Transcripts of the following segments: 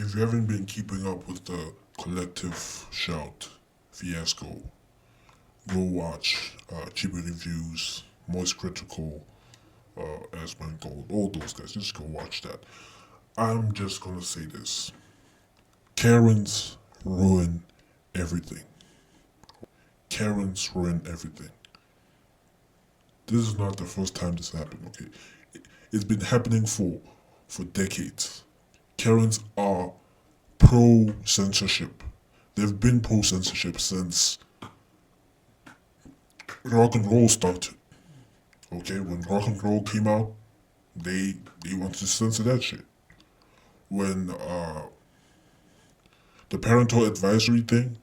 If you haven't been keeping up with the collective shout, FIASCO, go watch Chibi Reviews, Moist Critical, Asmongold, all those guys. Just go watch that. I'm just gonna say this. Karens ruin everything. Karens ruin everything. This is not the first time this happened, okay? It's been happening for decades. Karens are pro-censorship. They've been pro-censorship since rock and roll started. Okay, when rock and roll came out, they wanted to censor that shit. When the parental advisory thing,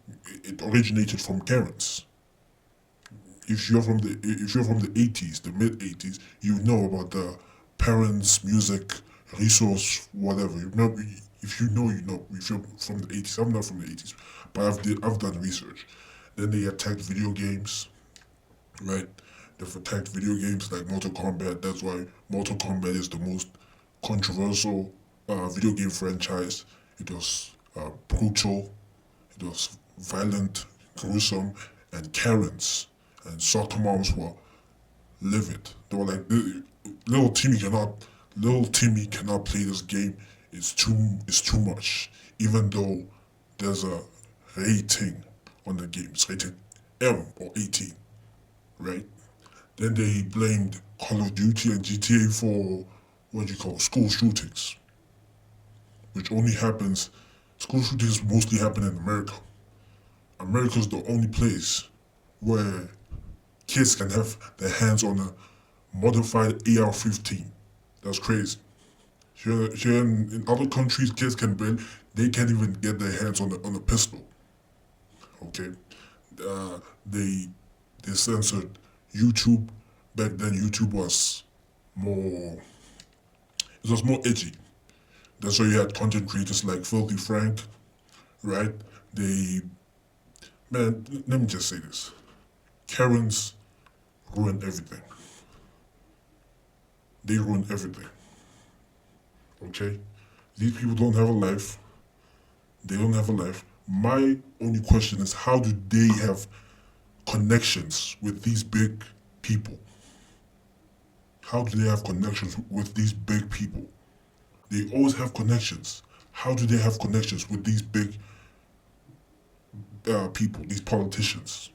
it originated from Karens. If you're from the 80s, the mid 80s, you know about the parents' music resource, whatever. You know, if you know, you know. If you're from the 80s, I'm not from the 80s, but I've done research. Then they attacked video games, right? They've attacked video games like Mortal Kombat. That's why Mortal Kombat is the most controversial video game franchise. It was brutal, it was violent, gruesome, and Karens and soccer moms were livid. They were like, little Timmy cannot play this game. It's too much. Even though there's a rating on the game, it's rated M or 18, right? Then they blamed Call of Duty and GTA for school shootings, which only happens. School shootings mostly happen in America. America's the only place where kids can have their hands on a modified AR-15. That's crazy. Here in other countries, kids they can't even get their hands on a pistol. Okay, they censored YouTube. Back then, YouTube was more edgy. That's why you had content creators like Filthy Frank, right? Let me just say this. Karens ruin everything. They ruin everything. Okay? These people don't have a life. They don't have a life. My only question is, how do they have connections with these big people? How do they have connections with these big people? They always have connections. How do they have connections with these big people, these politicians?